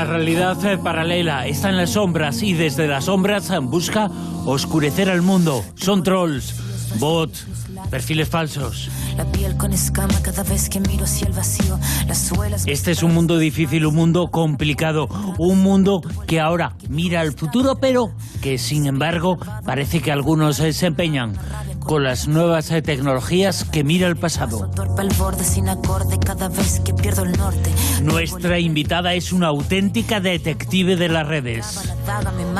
una realidad paralela, está en las sombras y desde las sombras busca oscurecer al mundo. Son trolls, bots, perfiles falsos. La piel con escama cada vez que miro hacia el vacío. Las suelas... Este es un mundo difícil, un mundo complicado, un mundo que ahora mira al futuro, pero que sin embargo parece que algunos se empeñan con las nuevas tecnologías que mira al pasado. Nuestra invitada es una auténtica detective de las redes,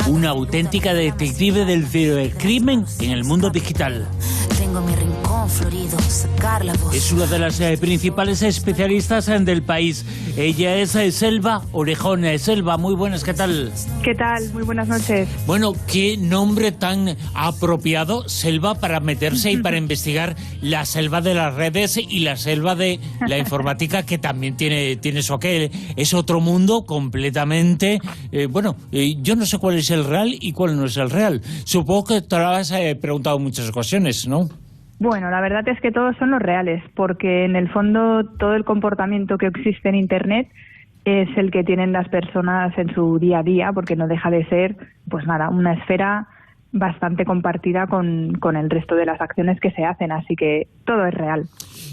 una auténtica detective del cibercrimen en el mundo digital. Tengo mi rincón florido, sacar la voz. Es una de las principales especialistas del país. Ella es Selva Orejón. Selva, muy buenas, ¿qué tal? ¿Qué tal? Muy buenas noches. Bueno, qué nombre tan apropiado, Selva, para meterse y para investigar la selva de las redes y la selva de la informática, que también tiene su aquel. Es otro mundo completamente... yo no sé cuál es el real y cuál no es el real. Supongo que te lo has preguntado en muchas ocasiones, ¿no? Bueno, la verdad es que todos son los reales, porque en el fondo todo el comportamiento que existe en Internet es el que tienen las personas en su día a día, porque no deja de ser, pues nada, una esfera bastante compartida con el resto de las acciones que se hacen, así que todo es real.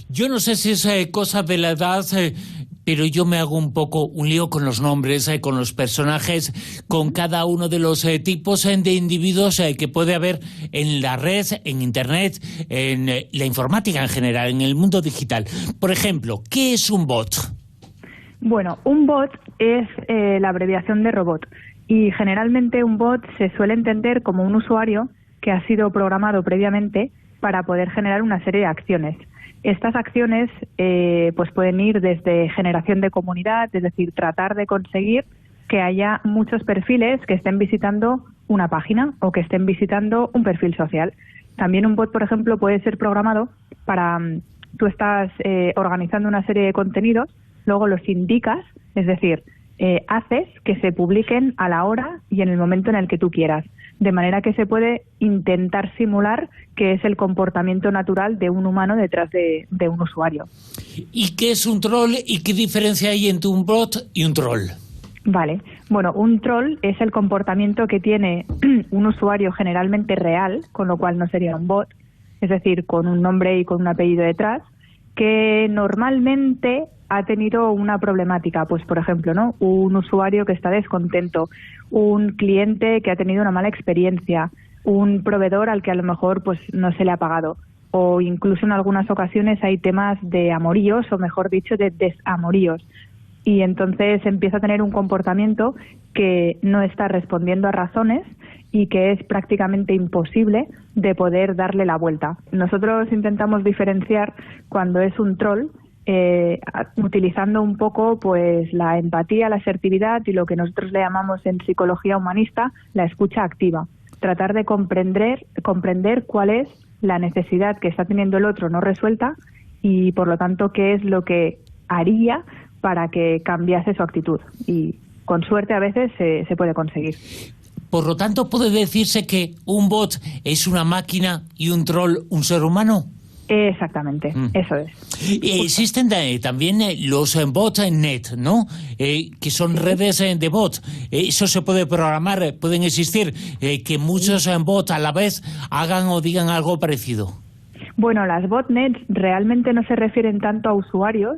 Yo no sé si es cosa de la edad, pero yo me hago un poco un lío con los nombres, con los personajes, con cada uno de los tipos de individuos que puede haber en la red, en Internet, en la informática en general, en el mundo digital. Por ejemplo, ¿qué es un bot? Bueno, un bot es la abreviación de robot. Y generalmente un bot se suele entender como un usuario que ha sido programado previamente para poder generar una serie de acciones. Estas acciones pues pueden ir desde generación de comunidad, es decir, tratar de conseguir que haya muchos perfiles que estén visitando una página o que estén visitando un perfil social. También un bot, por ejemplo, puede ser programado para... Tú estás organizando una serie de contenidos, luego los indicas, es decir... haces que se publiquen a la hora y en el momento en el que tú quieras, de manera que se puede intentar simular que es el comportamiento natural de un humano detrás de un usuario. ¿Y qué es un troll y qué diferencia hay entre un bot y un troll? Vale, bueno, un troll es el comportamiento que tiene un usuario generalmente real, con lo cual no sería un bot, es decir, con un nombre y con un apellido detrás, que normalmente ha tenido una problemática, pues por ejemplo, ¿no? Un usuario que está descontento, un cliente que ha tenido una mala experiencia, un proveedor al que a lo mejor pues no se le ha pagado, o incluso en algunas ocasiones hay temas de amoríos, o mejor dicho, de desamoríos. Y entonces empieza a tener un comportamiento que no está respondiendo a razones y que es prácticamente imposible de poder darle la vuelta. Nosotros intentamos diferenciar cuando es un troll, utilizando un poco pues la empatía, la asertividad y lo que nosotros le llamamos en psicología humanista la escucha activa. Tratar de comprender cuál es la necesidad que está teniendo el otro no resuelta y por lo tanto qué es lo que haría para que cambiase su actitud. Y con suerte a veces se puede conseguir. Por lo tanto, ¿puede decirse que un bot es una máquina y un troll un ser humano? Exactamente, eso es. Existen también los botnet, ¿no? Que son redes de bots. Eso se puede programar, pueden existir, que muchos bots a la vez hagan o digan algo parecido. Bueno, las botnets realmente no se refieren tanto a usuarios,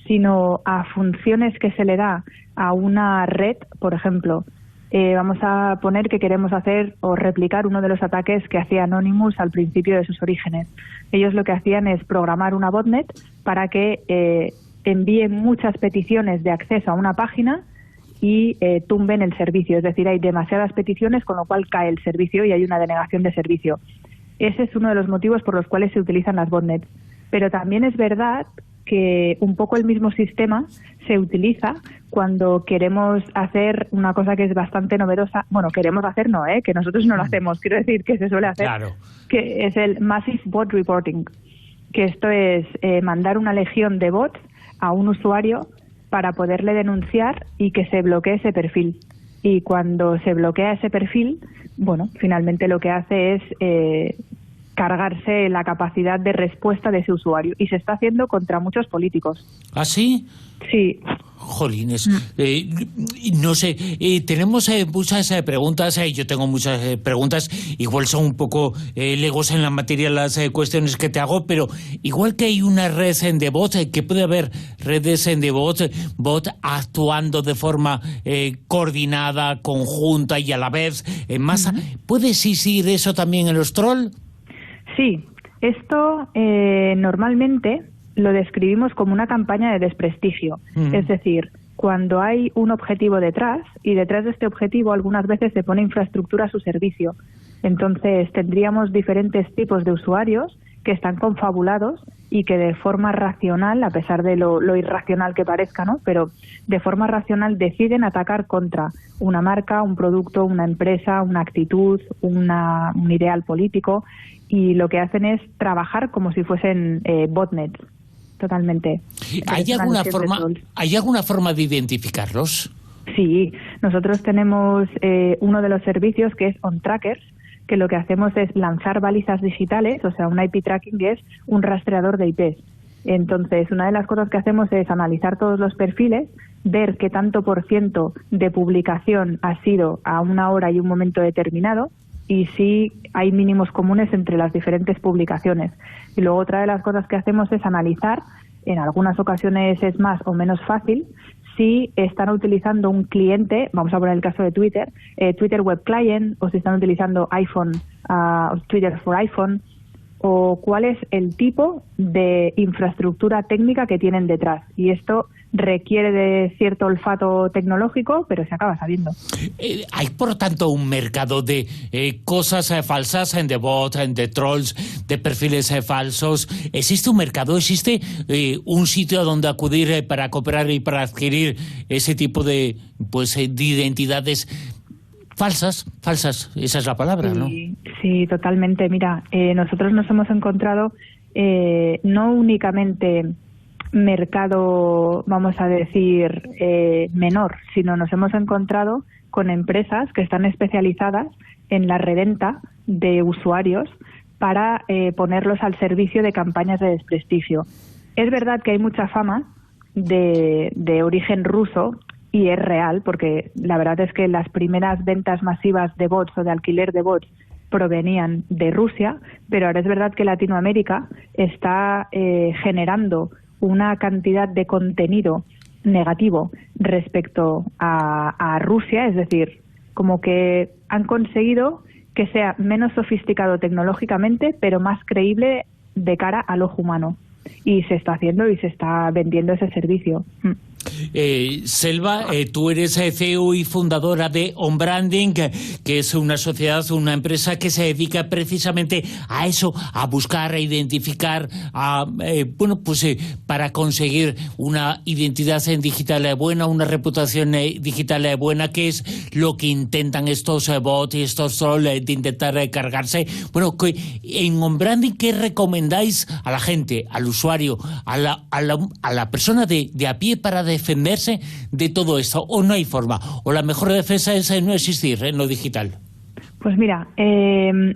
sino a funciones que se le da a una red, por ejemplo. Vamos a poner que queremos hacer o replicar uno de los ataques que hacía Anonymous al principio de sus orígenes. Ellos lo que hacían es programar una botnet para que envíen muchas peticiones de acceso a una página y tumben el servicio. Es decir, hay demasiadas peticiones, con lo cual cae el servicio y hay una denegación de servicio. Ese es uno de los motivos por los cuales se utilizan las botnets. Pero también es verdad que un poco el mismo sistema se utiliza cuando queremos hacer una cosa que es bastante novedosa. Bueno, queremos hacer no, que nosotros no lo hacemos, quiero decir que se suele hacer, claro. Que es el Massive Bot Reporting, que esto es mandar una legión de bots a un usuario para poderle denunciar y que se bloquee ese perfil. Y cuando se bloquea ese perfil, bueno, finalmente lo que hace es cargarse la capacidad de respuesta de ese usuario. Y se está haciendo contra muchos políticos. ¿Ah, sí? Sí. Jolines, no sé, tenemos muchas preguntas, yo tengo muchas preguntas, igual son un poco legos en la materia las cuestiones que te hago, pero igual que hay una red de bot, que puede haber redes de bot actuando de forma coordinada, conjunta y a la vez en masa, ¿puede existir eso también en los troll? Sí, esto normalmente lo describimos como una campaña de desprestigio. Es decir, cuando hay un objetivo detrás, y detrás de este objetivo algunas veces se pone infraestructura a su servicio. Entonces tendríamos diferentes tipos de usuarios que están confabulados y que de forma racional, a pesar de lo irracional que parezca, ¿no?, pero de forma racional deciden atacar contra una marca, un producto, una empresa, una actitud, un ideal político, y lo que hacen es trabajar como si fuesen botnets. Totalmente. ¿Hay alguna forma de identificarlos? Sí, nosotros tenemos uno de los servicios que es OnTrackers, que lo que hacemos es lanzar balizas digitales, o sea, un IP tracking es un rastreador de IPs. Entonces, una de las cosas que hacemos es analizar todos los perfiles, ver qué tanto % de publicación ha sido a una hora y un momento determinado, y si hay mínimos comunes entre las diferentes publicaciones. Y luego otra de las cosas que hacemos es analizar, en algunas ocasiones es más o menos fácil, si están utilizando un cliente, vamos a poner el caso de Twitter, Twitter Web Client, o si están utilizando iPhone, Twitter for iPhone, o cuál es el tipo de infraestructura técnica que tienen detrás. Y esto requiere de cierto olfato tecnológico, pero se acaba sabiendo. Hay, por tanto, un mercado de cosas falsas, de bots, de trolls, de perfiles falsos. ¿Existe un mercado? ¿Existe un sitio a donde acudir para comprar y para adquirir ese tipo de identidades falsas? Esa es la palabra, ¿no? Sí, totalmente. Mira, nosotros nos hemos encontrado no únicamente mercado, vamos a decir, menor, sino nos hemos encontrado con empresas que están especializadas en la reventa de usuarios para ponerlos al servicio de campañas de desprestigio. Es verdad que hay mucha fama de origen ruso, y es real, porque la verdad es que las primeras ventas masivas de bots o de alquiler de bots provenían de Rusia, pero ahora es verdad que Latinoamérica está generando una cantidad de contenido negativo respecto a Rusia, es decir, como que han conseguido que sea menos sofisticado tecnológicamente, pero más creíble de cara al ojo humano. Y se está haciendo y se está vendiendo ese servicio. Selva, tú eres CEO y fundadora de OnBranding, que es una sociedad, una empresa que se dedica precisamente a eso, a buscar, a identificar, para conseguir una identidad digital buena, una reputación digital buena, que es lo que intentan estos bots y estos trolls de intentar cargarse. Bueno, en OnBranding, ¿qué recomendáis a la gente, al usuario, a la persona de a pie para defenderse de todo esto? ¿O no hay forma? ¿O la mejor defensa es no existir en lo digital? Pues mira,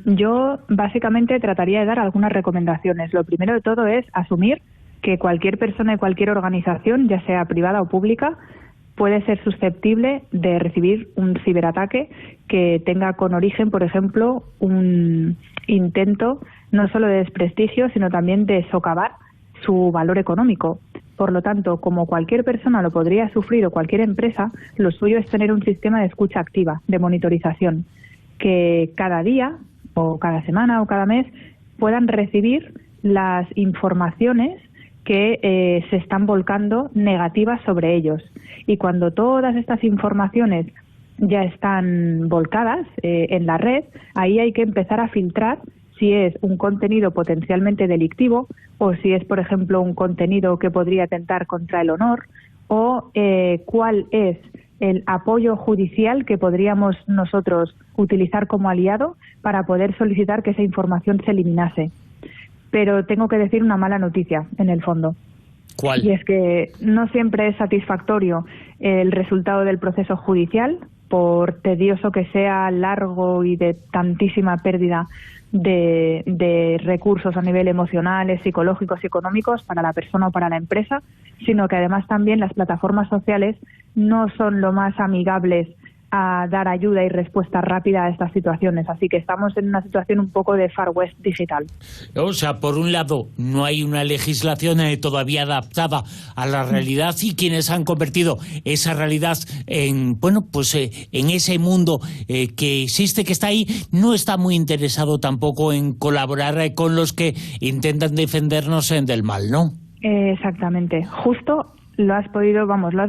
yo básicamente trataría de dar algunas recomendaciones. Lo primero de todo es asumir que cualquier persona y cualquier organización, ya sea privada o pública, puede ser susceptible de recibir un ciberataque que tenga con origen, por ejemplo, un intento no solo de desprestigio, sino también de socavar su valor económico. Por lo tanto, como cualquier persona lo podría sufrir o cualquier empresa, lo suyo es tener un sistema de escucha activa, de monitorización, que cada día o cada semana o cada mes puedan recibir las informaciones que se están volcando negativas sobre ellos. Y cuando todas estas informaciones ya están volcadas en la red, ahí hay que empezar a filtrar si es un contenido potencialmente delictivo o si es, por ejemplo, un contenido que podría atentar contra el honor, o cuál es el apoyo judicial que podríamos nosotros utilizar como aliado para poder solicitar que esa información se eliminase. Pero tengo que decir una mala noticia, en el fondo. ¿Cuál? Y es que no siempre es satisfactorio el resultado del proceso judicial, por tedioso que sea, largo y de tantísima pérdida de recursos a nivel emocionales, psicológicos y económicos para la persona o para la empresa, sino que además también las plataformas sociales no son lo más amigables a dar ayuda y respuesta rápida a estas situaciones. Así que estamos en una situación un poco de Far West digital. O sea, por un lado, no hay una legislación todavía adaptada a la realidad y quienes han convertido esa realidad en, en ese mundo que existe, que está ahí, no está muy interesado tampoco en colaborar con los que intentan defendernos del mal, ¿no? Exactamente. Justo lo has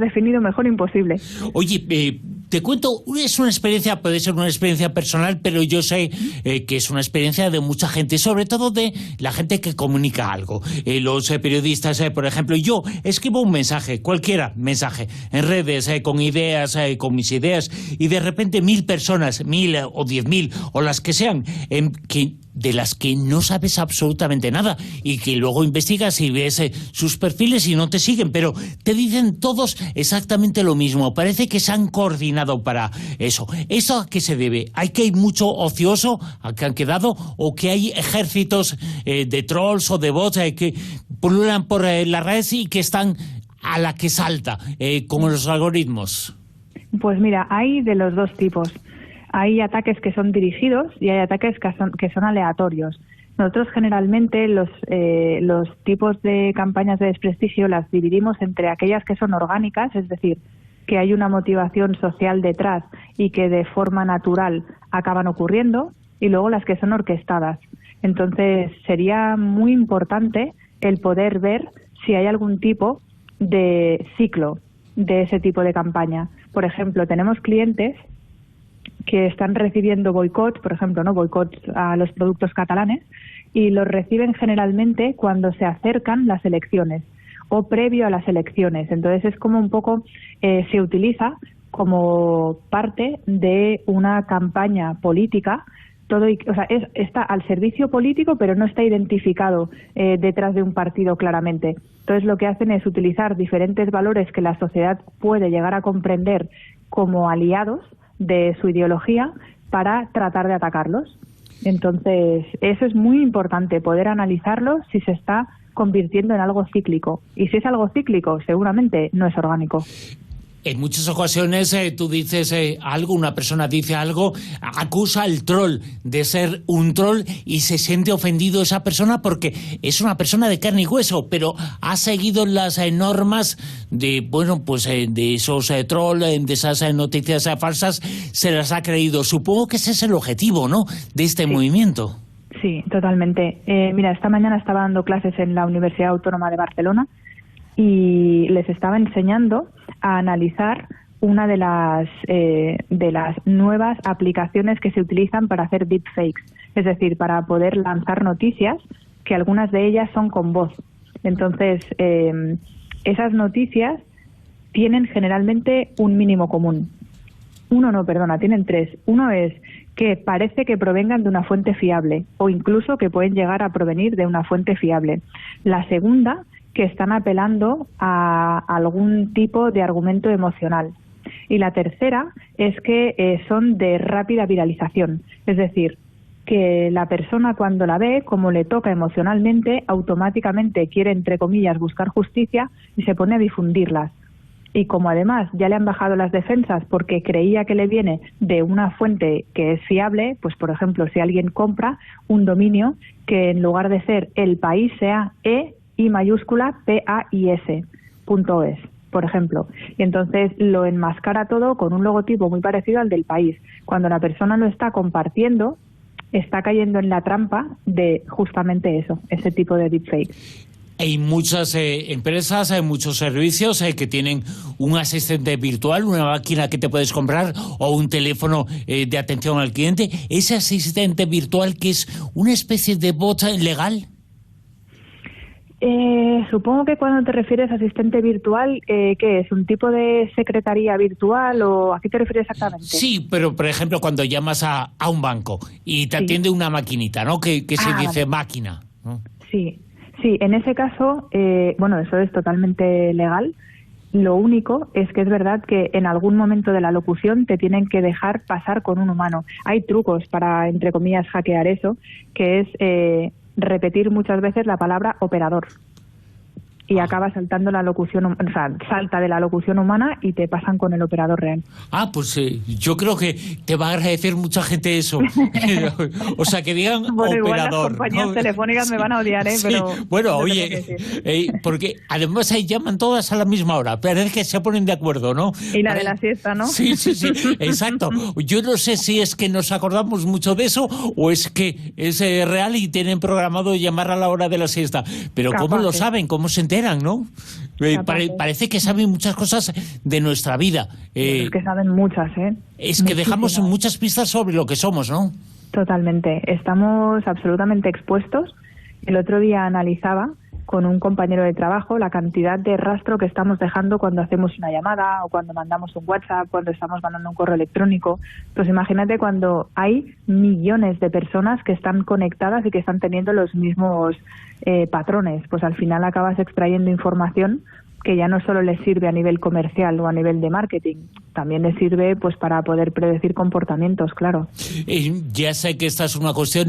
definido mejor imposible. Oye, te cuento, es una experiencia, puede ser una experiencia personal, pero yo sé que es una experiencia de mucha gente, sobre todo de la gente que comunica algo. Los periodistas, por ejemplo, yo escribo un mensaje, cualquiera mensaje, en redes, con ideas, con mis ideas, y de repente 1.000 personas, 1.000 o 10.000, o las que sean, de las que no sabes absolutamente nada y que luego investigas y ves sus perfiles y no te siguen, pero te dicen todos exactamente lo mismo. Parece que se han coordinado para eso. ¿Eso a qué se debe? ¿Hay que hay mucho ocioso que han quedado o que hay ejércitos de trolls o de bots que pululan por las redes y que están a la que salta como los algoritmos? Pues mira, hay de los dos tipos. Hay ataques que son dirigidos y hay ataques que son aleatorios. Nosotros generalmente los tipos de campañas de desprestigio las dividimos entre aquellas que son orgánicas, es decir, que hay una motivación social detrás y que de forma natural acaban ocurriendo, y luego las que son orquestadas. Entonces sería muy importante el poder ver si hay algún tipo de ciclo de ese tipo de campaña. Por ejemplo, tenemos clientes que están recibiendo boicots, por ejemplo, boicots a los productos catalanes, y los reciben generalmente cuando se acercan las elecciones o previo a las elecciones. Entonces es como un poco, se utiliza como parte de una campaña política, está al servicio político, pero no está identificado detrás de un partido claramente. Entonces lo que hacen es utilizar diferentes valores que la sociedad puede llegar a comprender como aliados de su ideología para tratar de atacarlos. Entonces, eso es muy importante, poder analizarlo si se está convirtiendo en algo cíclico. Y si es algo cíclico, seguramente no es orgánico. En muchas ocasiones tú dices algo, una persona dice algo, acusa al troll de ser un troll y se siente ofendido esa persona porque es una persona de carne y hueso, pero ha seguido las normas de, de esos trolls, de esas noticias falsas, se las ha creído. Supongo que ese es el objetivo, ¿no?, de este movimiento. Sí, totalmente. Mira, esta mañana estaba dando clases en la Universidad Autónoma de Barcelona y les estaba enseñando a analizar una de las nuevas aplicaciones que se utilizan para hacer deepfakes, es decir, para poder lanzar noticias, que algunas de ellas son con voz. Entonces, esas noticias tienen generalmente un mínimo común. Tienen tres. Uno es que parece que provengan de una fuente fiable o incluso que pueden llegar a provenir de una fuente fiable. La segunda, que están apelando a algún tipo de argumento emocional. Y la tercera es que son de rápida viralización, es decir, que la persona cuando la ve, como le toca emocionalmente, automáticamente quiere, entre comillas, buscar justicia y se pone a difundirlas. Y como además ya le han bajado las defensas porque creía que le viene de una fuente que es fiable, pues por ejemplo, si alguien compra un dominio que en lugar de ser El País sea I mayúscula PAIS.es, por ejemplo. Y entonces lo enmascara todo con un logotipo muy parecido al del País. Cuando la persona lo está compartiendo, está cayendo en la trampa de justamente eso, ese tipo de deepfake. Hay muchas empresas, hay muchos servicios que tienen un asistente virtual, una máquina que te puedes comprar o un teléfono de atención al cliente. Ese asistente virtual que es una especie de bot legal. Supongo que cuando te refieres a asistente virtual, ¿qué es? ¿Un tipo de secretaría virtual o a qué te refieres exactamente? Sí, pero por ejemplo cuando llamas a un banco y te atiende una maquinita, ¿no? Que se dice máquina, ¿no? Sí, en ese caso, eso es totalmente legal Lo único es que es verdad que en algún momento de la locución te tienen que dejar pasar con un humano. Hay trucos para, entre comillas, hackear eso, que es repetir muchas veces la palabra operador. Y acaba saltando la locución, o sea, salta de la locución humana y te pasan con el operador real. Pues yo creo que te va a agradecer mucha gente eso. O sea, que digan bueno, operador. Igual las compañías telefónicas me van a odiar, sí. Pero... Bueno, oye, porque además ahí llaman todas a la misma hora, pero es que se ponen de acuerdo, ¿no? Y la de la siesta, ¿no? Sí, exacto. Yo no sé si es que nos acordamos mucho de eso o es que es real y tienen programado llamar a la hora de la siesta. Pero Capaz, ¿cómo lo saben? ¿Cómo se enteran, no? Parece que saben muchas cosas de nuestra vida. Es que saben muchas, Es que dejamos muchas pistas sobre lo que somos, ¿no? Totalmente. Estamos absolutamente expuestos. El otro día analizaba con un compañero de trabajo la cantidad de rastro que estamos dejando cuando hacemos una llamada o cuando mandamos un WhatsApp, cuando estamos mandando un correo electrónico. Pues imagínate cuando hay millones de personas que están conectadas y que están teniendo los mismos patrones. Pues al final acabas extrayendo información que ya no solo les sirve a nivel comercial o a nivel de marketing, también les sirve pues para poder predecir comportamientos, claro. Ya sé que esta es una cuestión,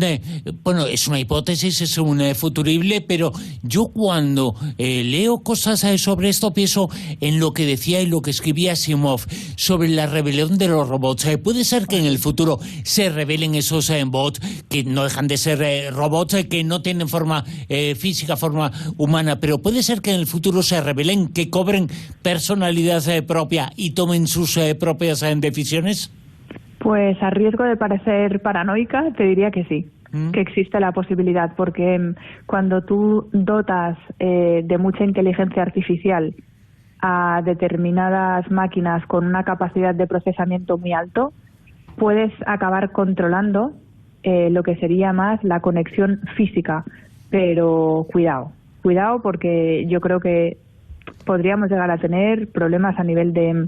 bueno, es una hipótesis, es un futurible, pero yo cuando leo cosas sobre esto pienso en lo que decía y lo que escribía Asimov sobre la rebelión de los robots. Puede ser que en el futuro se rebelen esos bots que no dejan de ser robots, que no tienen forma física, forma humana, pero puede ser que en el futuro se rebelen, que cobren personalidad propia y tomen sus propias decisiones? Pues a riesgo de parecer paranoica, te diría que sí, que existe la posibilidad, porque cuando tú dotas de mucha inteligencia artificial a determinadas máquinas con una capacidad de procesamiento muy alto, puedes acabar controlando lo que sería más la conexión física. Pero cuidado porque yo creo que podríamos llegar a tener problemas a nivel de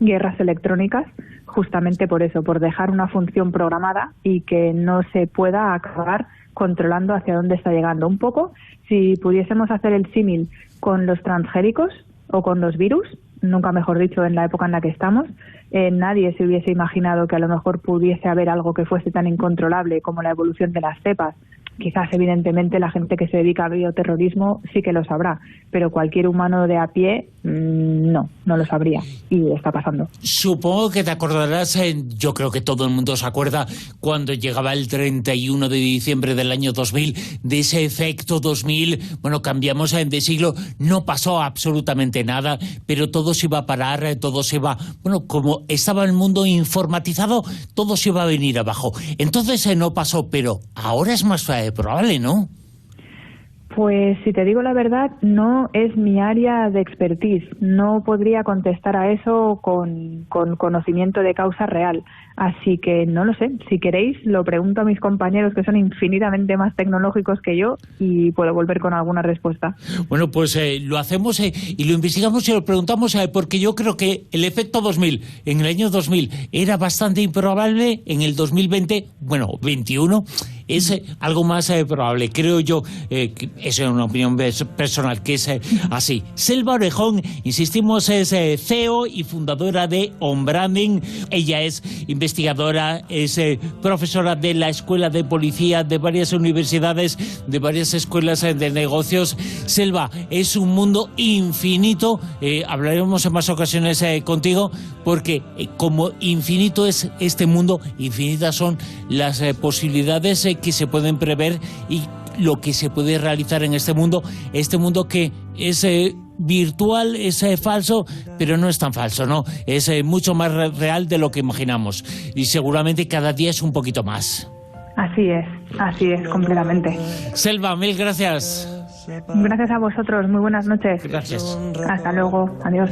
guerras electrónicas, justamente por eso, por dejar una función programada y que no se pueda acabar controlando hacia dónde está llegando. Un poco, si pudiésemos hacer el símil con los transgénicos o con los virus, nunca mejor dicho, en la época en la que estamos, nadie se hubiese imaginado que a lo mejor pudiese haber algo que fuese tan incontrolable como la evolución de las cepas. Quizás, evidentemente, la gente que se dedica al bioterrorismo sí que lo sabrá, pero cualquier humano de a pie no lo sabría, y está pasando. Supongo que te acordarás, yo creo que todo el mundo se acuerda, cuando llegaba el 31 de diciembre del año 2000, de ese efecto 2000, bueno, cambiamos de siglo, no pasó absolutamente nada, pero todo se iba a parar, todo se iba, bueno, como estaba el mundo informatizado, todo se iba a venir abajo. Entonces no pasó, pero ahora es más probable, ¿no? Pues si te digo la verdad, no es mi área de expertise. No podría contestar a eso con conocimiento de causa real. Así que no lo sé. Si queréis, lo pregunto a mis compañeros que son infinitamente más tecnológicos que yo y puedo volver con alguna respuesta. Bueno, pues lo hacemos y lo investigamos y lo preguntamos porque yo creo que el efecto 2000 en el año 2000 era bastante improbable. En el 2020, bueno, 21, es algo más probable. Creo yo, que es una opinión personal, que es así. Selva Orejón, insistimos, es CEO y fundadora de On Branding. Ella es investigadora, es profesora de la Escuela de Policía, de varias universidades, de varias escuelas de negocios. Selva, es un mundo infinito. Hablaremos en más ocasiones contigo, porque como infinito es este mundo, infinitas son las posibilidades que se pueden prever y lo que se puede realizar en este mundo que es virtual, es falso, pero no es tan falso, ¿no? Es mucho más real de lo que imaginamos y seguramente cada día es un poquito más. Así es, completamente. Selva, mil gracias. Gracias a vosotros, muy buenas noches. Gracias. Hasta luego, adiós.